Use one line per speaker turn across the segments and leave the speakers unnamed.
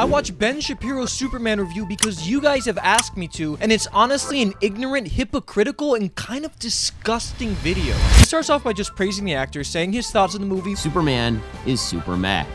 I watch Ben Shapiro's Superman review because you guys have asked me to, and it's honestly an ignorant, hypocritical, and kind of disgusting video. He starts off by just praising the actor, saying his thoughts on the movie.
Superman is super meh.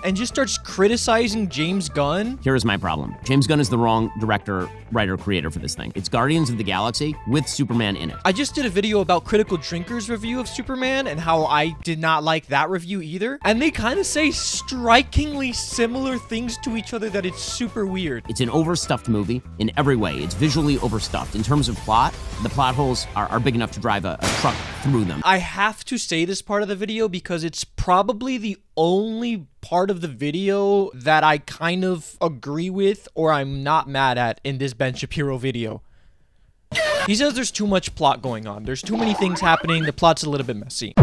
And just starts criticizing James Gunn.
Here is my problem. James Gunn is the wrong director, writer, creator for this thing. It's Guardians of the Galaxy with Superman in it.
I just did a video about Critical Drinker's review of Superman and how I did not like that review either. And they kind of say strikingly similar things to each other that it's super weird.
It's an overstuffed movie in every way. It's visually overstuffed. In terms of plot, the plot holes are big enough to drive a truck through them.
I have to say this part of the video because it's probably the only part of the video that I kind of agree with or I'm not mad at in this Ben Shapiro video. He says there's too much plot going on. There's too many things happening. The plot's a little bit messy.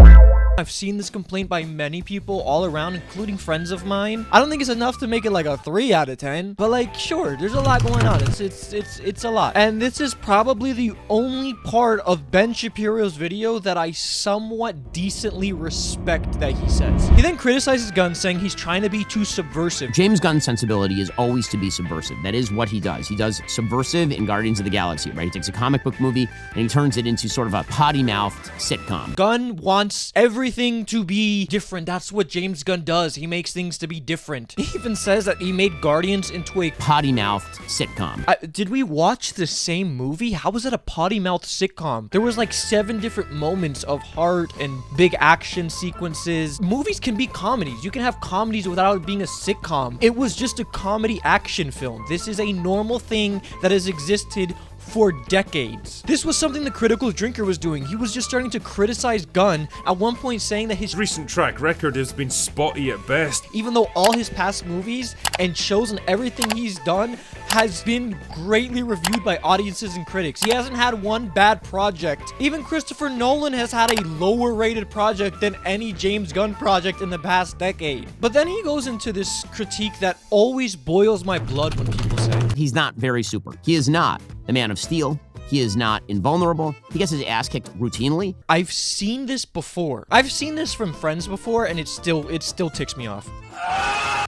I've seen this complaint by many people all around, including friends of mine. I don't think it's enough to make it like a 3 out of 10, but like, sure, there's a lot going on. It's a lot. And this is probably the only part of Ben Shapiro's video that I somewhat decently respect that he says. He then criticizes Gunn, saying he's trying to be too subversive.
James Gunn's sensibility is always to be subversive. That is what he does. He does subversive in Guardians of the Galaxy, right? He takes a comic book movie and he turns it into sort of a potty-mouthed sitcom.
Gunn wants everything to be different. That's what James Gunn does. He makes things to be different. He even says that he made Guardians into a
potty-mouthed sitcom.
Did we watch the same movie? How was it a potty-mouthed sitcom? There was like 7 different moments of heart and big action sequences. Movies can be comedies. You can have comedies without it being a sitcom. It was just a comedy action film. This is a normal thing that has existed for decades. This was something the Critical Drinker was doing. He was just starting to criticize Gunn, at one point saying that his
recent track record has been spotty at best.
Even though all his past movies and shows and everything he's done has been greatly reviewed by audiences and critics. He hasn't had one bad project. Even Christopher Nolan has had a lower rated project than any James Gunn project in the past decade. But then he goes into this critique that always boils my blood when people say
he's not very super. He is not the Man of Steel. He is not invulnerable. He gets his ass kicked routinely.
I've seen this before. I've seen this from friends before, and it still ticks me off.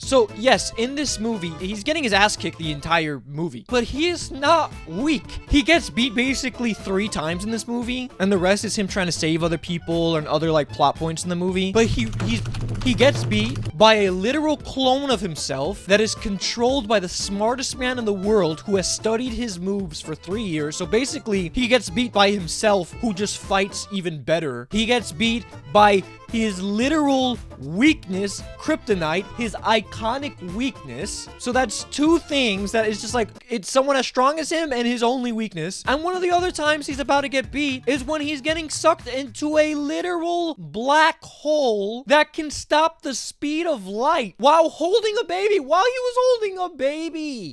So, yes, in this movie, he's getting his ass kicked the entire movie. But he is not weak. He gets beat basically 3 times in this movie, and the rest is him trying to save other people and other, like, plot points in the movie. But he gets beat by a literal clone of himself that is controlled by the smartest man in the world who has studied his moves for 3 years. So basically, he gets beat by himself who just fights even better. He gets beat by his literal weakness, kryptonite, his iconic weakness. So that's 2 things that is just like, it's someone as strong as him and his only weakness. And one of the other times he's about to get beat is when he's getting sucked into a literal black hole that can stop the speed of light while holding a baby, while he was holding a baby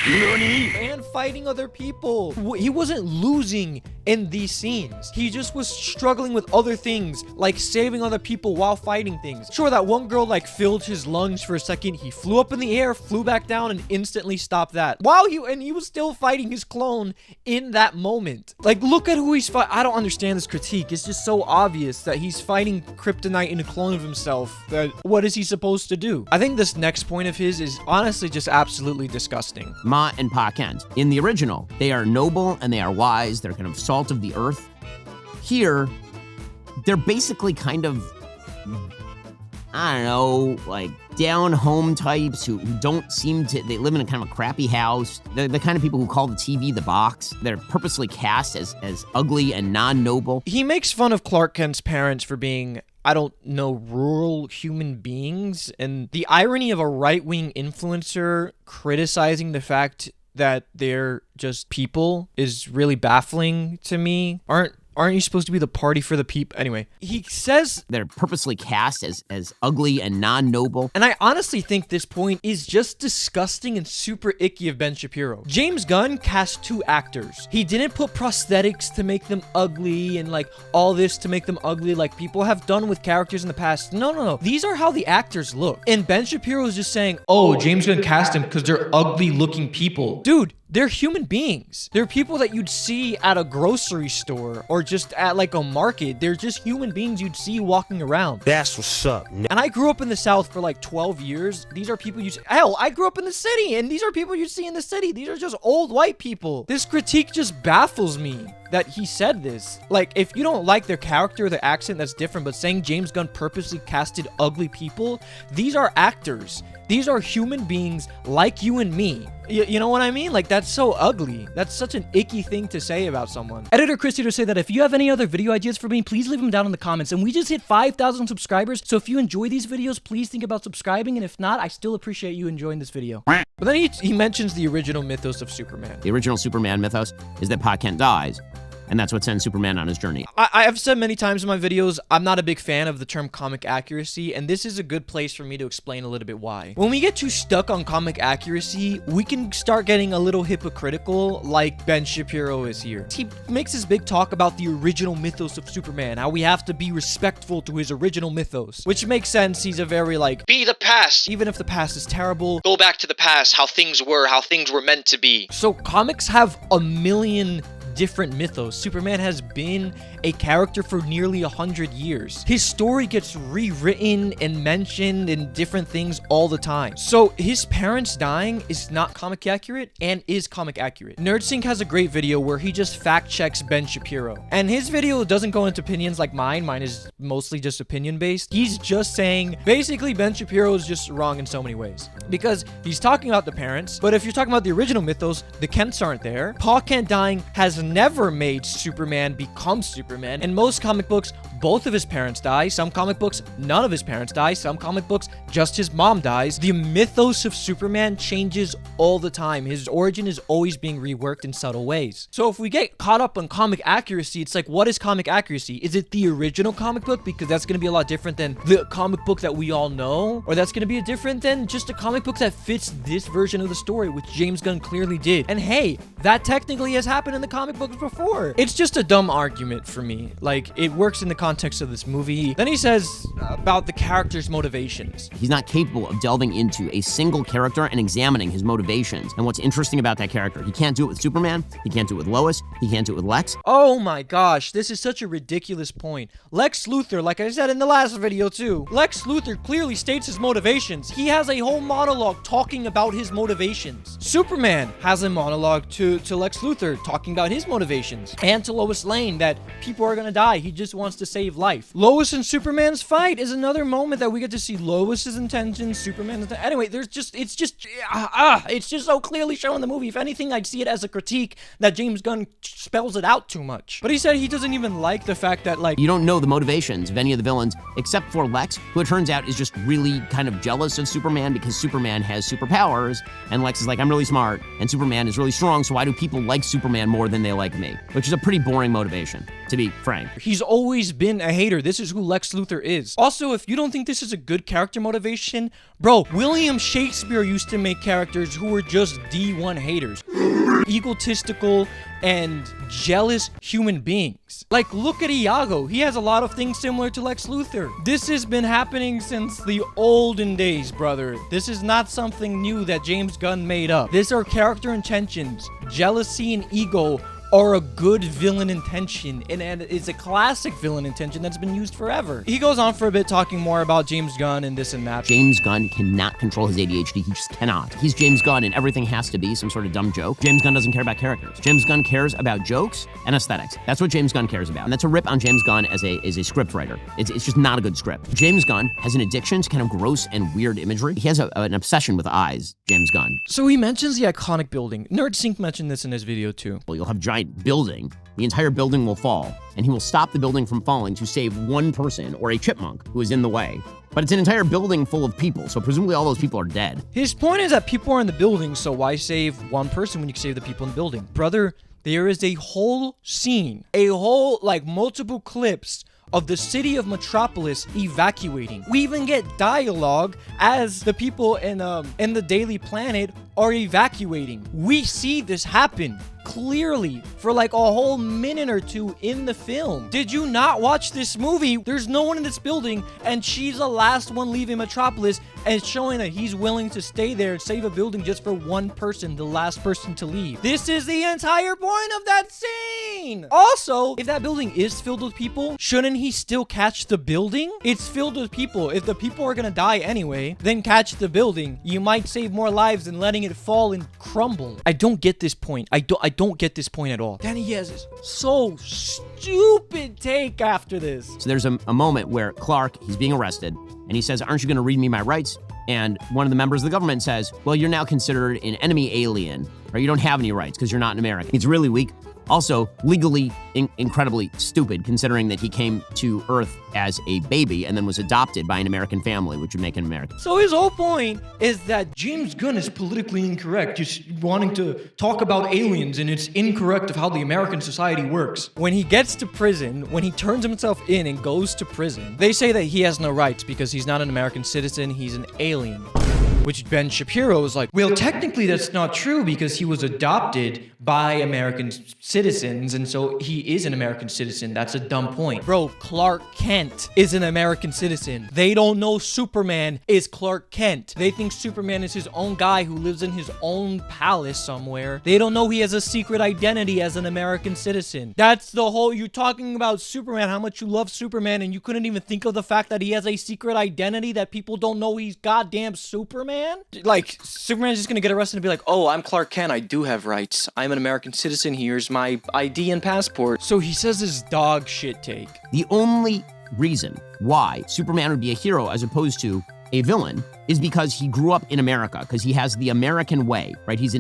and fighting other people. He wasn't losing in these scenes. He just was struggling with other things, like saving other people while fighting things. Sure, that one girl like filled his lungs for a second. He flew up in the air, flew back down, and instantly stopped that. And he was still fighting his clone in that moment. Like, look at who he's fighting. I don't understand this critique. It's just so obvious that he's fighting kryptonite in a clone of himself. That what is he supposed to do? I think this next point of his is honestly just absolutely disgusting.
Ma and Pa Kent. In the original, they are noble and they are wise. They're kind of salt of the earth. Here, they're basically kind of, I don't know, like down home types who don't seem to, they live in a kind of a crappy house. They're the kind of people who call the TV the box. They're purposely cast as ugly and non-noble.
He makes fun of Clark Kent's parents for being, I don't know, rural human beings. And the irony of a right-wing influencer criticizing the fact that they're just people is really baffling to me. Aren't you supposed to be the party for the people? Anyway, he says
they're purposely cast as ugly and non-noble.
And I honestly think this point is just disgusting and super icky of Ben Shapiro. James Gunn cast 2 actors. He didn't put prosthetics to make them ugly and like all this to make them ugly like people have done with characters in the past. No. These are how the actors look. And Ben Shapiro is just saying, oh, James Gunn cast him because they're ugly looking people. Dude, They're human beings. They're people that you'd see at a grocery store or just at like a market. They're just human beings you'd see walking around.
That's what's up.
And I grew up in the South for like 12 years. These are people you... Hell, I grew up in the city, and these are people you see in the city. These are just old white people. This critique just baffles me that he said this. Like, if you don't like their character or their accent, that's different, but saying James Gunn purposely casted ugly people, these are actors. These are human beings like you and me. You know what I mean? Like, that's so ugly. That's such an icky thing to say about someone. Editor Christy to say that if you have any other video ideas for me, please leave them down in the comments. And we just hit 5,000 subscribers, so if you enjoy these videos, please think about subscribing, and if not, I still appreciate you enjoying this video. But then he mentions the original mythos of Superman.
The original Superman mythos is that Pa Kent dies, and that's what sends Superman on his journey.
I have said many times in my videos, I'm not a big fan of the term comic accuracy, and this is a good place for me to explain a little bit why. When we get too stuck on comic accuracy, we can start getting a little hypocritical, like Ben Shapiro is here. He makes this big talk about the original mythos of Superman, how we have to be respectful to his original mythos, which makes sense. He's a very like, be the past. Even if the past is terrible, go back to the past, how things were meant to be. So comics have a million different mythos. Superman has been a character for nearly 100 years. His story gets rewritten and mentioned in different things all the time. So his parents dying is not comic accurate and is comic accurate. NerdSync has a great video where he just fact checks Ben Shapiro. And his video doesn't go into opinions like mine. Mine is mostly just opinion based. He's just saying basically Ben Shapiro is just wrong in so many ways. Because he's talking about the parents, but if you're talking about the original mythos, the Kents aren't there. Pa Kent dying has never made Superman become Superman. In most comic books, both of his parents die. Some comic books, none of his parents die. Some comic books, just his mom dies. The mythos of Superman changes all the time. His origin is always being reworked in subtle ways. So if we get caught up on comic accuracy, it's like, what is comic accuracy? Is it the original comic book? Because that's going to be a lot different than the comic book that we all know. Or that's going to be different than just a comic book that fits this version of the story, which James Gunn clearly did. And hey, that technically has happened in the comic books before. It's just a dumb argument for me. Like, it works in the context of this movie. Then he says about the character's motivations.
He's not capable of delving into a single character and examining his motivations and what's interesting about that character. He can't do it with Superman. He can't do it with Lois. He can't do it with Lex.
Oh my gosh, this is such a ridiculous point. Lex Luthor, like I said in the last video too, Lex Luthor clearly states his motivations. He has a whole monologue talking about his motivations. Superman has a monologue to Lex Luthor talking about his motivations. And to Lois Lane that people are gonna die. He just wants to save life. Lois and Superman's fight is another moment that we get to see Lois's intentions, Superman's intentions. Anyway, it's just so clearly shown in the movie. If anything, I'd see it as a critique that James Gunn spells it out too much. But he said he doesn't even like the fact that, like,
you don't know the motivations of any of the villains except for Lex, who it turns out is just really kind of jealous of Superman because Superman has superpowers, and Lex is like, I'm really smart, and Superman is really strong, so why do people like Superman more than they like me? Which is a pretty boring motivation, to be frank.
He's always been a hater. This is who Lex Luthor is. Also, if you don't think this is a good character motivation, bro, William Shakespeare used to make characters who were just D1 haters. Egotistical and jealous human beings. Like, look at Iago. He has a lot of things similar to Lex Luthor. This has been happening since the olden days, brother. This is not something new that James Gunn made up. These are character intentions. Jealousy and ego are a good villain intention, and it's a classic villain intention that's been used forever. He goes on for a bit talking more about James Gunn and this and that.
James Gunn cannot control his ADHD. He just cannot. He's James Gunn, and everything has to be some sort of dumb joke. James Gunn doesn't care about characters. James Gunn cares about jokes and aesthetics. That's what James Gunn cares about. And that's a rip on James Gunn as a script writer. It's just not a good script. James Gunn has an addiction to kind of gross and weird imagery. He has an obsession with eyes, James Gunn.
So he mentions the iconic building. NerdSync mentioned this in his video too.
Well, you'll have giant building. The entire building will fall, and he will stop the building from falling to save one person or a chipmunk who is in the way. But it's an entire building full of people, so presumably all those people are dead.
His point is that people are in the building, so why save one person when you can save the people in the building? Brother, there is a whole scene, like multiple clips of the city of Metropolis evacuating. We even get dialogue as the people in the Daily Planet are evacuating. We see this happen clearly for like a whole minute or two in the film. Did you not watch this movie? There's no one in this building, and she's the last one leaving Metropolis, and it's showing that he's willing to stay there and save a building just for one person, the last person to leave. This is the entire point of that scene. Also, if that building is filled with people, shouldn't he still catch the building? It's filled with people. If the people are gonna die anyway, then catch the building. You might save more lives than letting it fall and crumble. I don't get this point. I don't get this point at all. Then he has this so stupid take after this.
So there's a moment where Clark, he's being arrested, and he says, aren't you going to read me my rights? And one of the members of the government says, well, you're now considered an enemy alien, or you don't have any rights because you're not an American. It's really weak. Also, legally incredibly stupid, considering that he came to Earth as a baby and then was adopted by an American family, which would make him American.
So his whole point is that James Gunn is politically incorrect, just wanting to talk about aliens, and it's incorrect of how the American society works. When he gets to prison, when he turns himself in and goes to prison, they say that he has no rights because he's not an American citizen, he's an alien. Which Ben Shapiro is like, well, technically that's not true because he was adopted by American citizens, and so he is an American citizen. That's a dumb point. Bro, Clark Kent is an American citizen. They don't know Superman is Clark Kent. They think Superman is his own guy who lives in his own palace somewhere. They don't know he has a secret identity as an American citizen. That's the whole, you're talking about Superman, how much you love Superman, and you couldn't even think of the fact that he has a secret identity that people don't know he's goddamn Superman? Like, Superman's just gonna get arrested and be like, oh, I'm Clark Kent, I do have rights. I'm an American citizen, here's my ID and passport. So he says his dog shit take.
The only reason why Superman would be a hero as opposed to a villain is because he grew up in America, because he has the American way, right? He's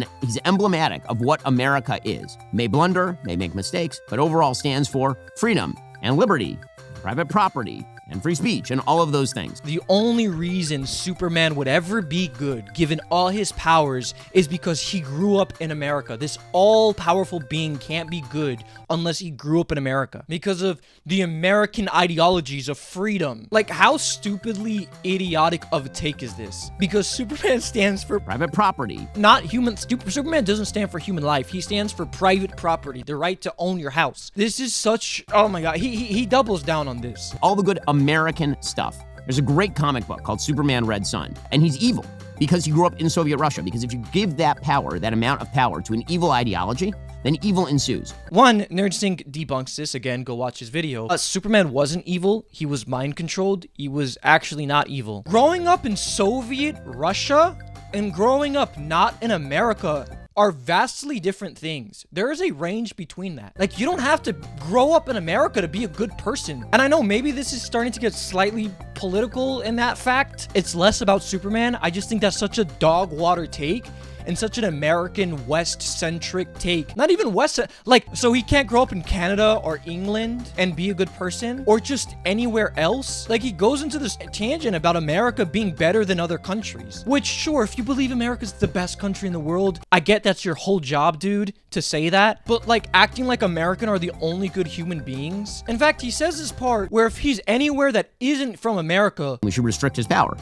emblematic of what America is. May blunder, may make mistakes, but overall stands for freedom and liberty, private property, and free speech, and all of those things.
The only reason Superman would ever be good, given all his powers, is because he grew up in America. This all-powerful being can't be good unless he grew up in America, because of the American ideologies of freedom. Like, how stupidly idiotic of a take is this? Because Superman stands for
private property.
Not human. Superman doesn't stand for human life. He stands for private property, the right to own your house. This is such, oh my god, he doubles down on this.
All the good American stuff. There's a great comic book called Superman Red Son, and he's evil because he grew up in Soviet Russia. Because if you give that power, that amount of power to an evil ideology, then evil ensues.
One, NerdSync debunks this. Again, go watch his video. Superman wasn't evil. He was mind-controlled. He was actually not evil. Growing up in Soviet Russia and growing up not in America are vastly different things. There is a range between that. Like, you don't have to grow up in America to be a good person. And I know maybe this is starting to get slightly political in that fact. It's less about Superman. I just think that's such a dog water take and such an American West-centric take. Not even West, like, so he can't grow up in Canada or England and be a good person, or just anywhere else. Like, he goes into this tangent about America being better than other countries, which, sure, if you believe America's the best country in the world, I get that's your whole job, dude, to say that, but like acting like American are the only good human beings. In fact, he says this part where if he's anywhere that isn't from America,
we should restrict his power,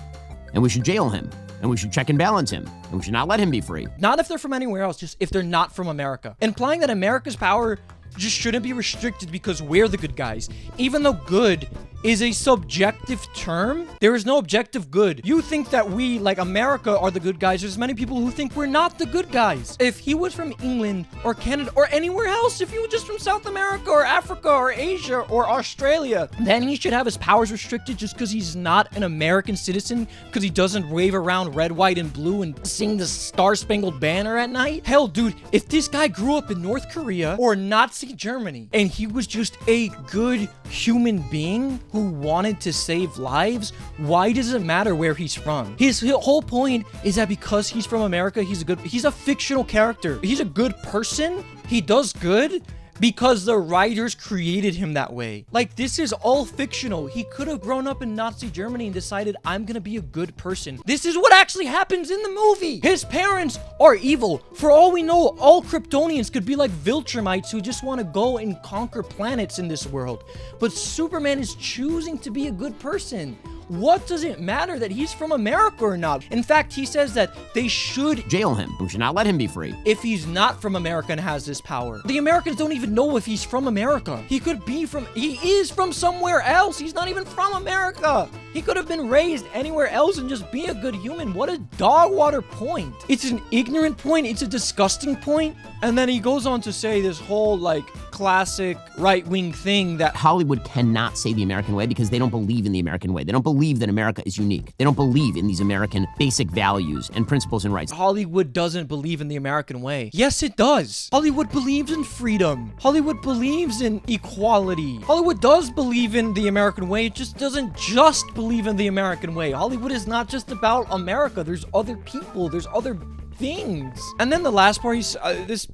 and we should jail him, and we should check and balance him, and we should not let him be free.
Not if they're from anywhere else, just if they're not from America. Implying that America's power just shouldn't be restricted because we're the good guys. Even though good is a subjective term, there is no objective good. You think that we, like America, are the good guys. There's many people who think we're not the good guys. If he was from England or Canada or anywhere else, if he was just from South America or Africa or Asia or Australia, then he should have his powers restricted just because he's not an American citizen, because he doesn't wave around red, white, and blue and sing the Star-Spangled Banner at night. Hell, dude, if this guy grew up in North Korea or Nazi Germany and he was just a good human being who wanted to save lives, why does it matter where he's from? His whole point is that because he's from America, he's a fictional character. He's a good person. He does good because the writers created him that way. Like, this is all fictional. He could have grown up in Nazi Germany and decided, I'm gonna be a good person. This is what actually happens in the movie. His parents are evil. For all we know, all Kryptonians could be like Viltrumites who just want to go and conquer planets in this world. But Superman is choosing to be a good person. What does it matter that he's from America or not? In fact, he says that they should
Jail him. We should not let him be free.
if he's not from America and has this power. The Americans don't even know if he's from America. He is from somewhere else. He's not even from America. He could have been raised anywhere else and just be a good human. What a dog water point. It's an ignorant point. It's a disgusting point. And then he goes on to say this whole like classic right-wing thing that
Hollywood cannot say the American way because they don't believe in the American way. They don't believe that America is unique. They don't believe in these American basic values and principles and rights.
Hollywood doesn't believe in the American way. Yes, it does. Hollywood believes in freedom. Hollywood believes in equality. Hollywood does believe in the American way. It just doesn't just believe in the American way. Hollywood is not just about America. There's other people. There's other things. And then the last part, this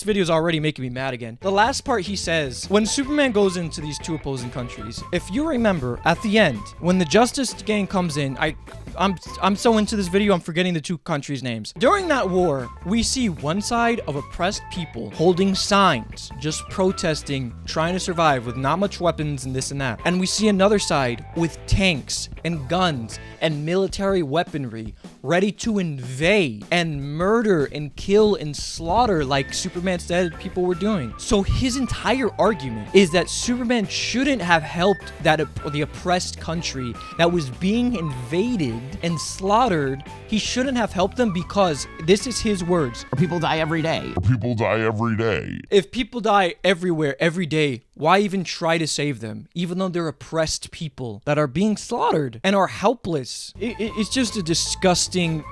video is already making me mad again. The last part he says, when Superman goes into these two opposing countries, if you remember at the end, when the Justice Gang comes in, I'm so into this video, I'm forgetting the two countries' names. During that war, we see one side of oppressed people holding signs, just protesting, trying to survive with not much weapons and this and that. And we see another side with tanks and guns and military weaponry ready to invade and murder and kill and slaughter like Superman said people were doing. So his entire argument is that Superman shouldn't have helped the oppressed country that was being invaded and slaughtered. He shouldn't have helped them because, this is his words,
People die every day.
People die every day.
if people die everywhere every day, why even try to save them, even though they're oppressed people that are being slaughtered and are helpless? It's just a disgusting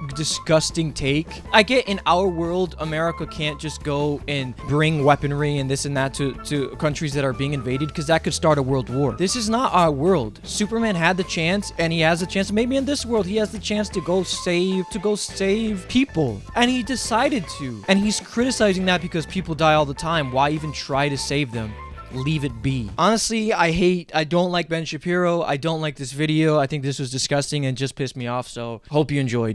take. I get in our world, America can't just go and bring weaponry and this and that to countries that are being invaded because that could start a world war. This is not our world. Superman had the chance, and he has the chance. Maybe in this world, he has the chance to go save people, and he decided to. And he's criticizing that because people die all the time. Why even try to save them? Leave it be. Honestly, I don't like Ben Shapiro. I don't like this video. I think this was disgusting and just pissed me off. So hope you enjoyed.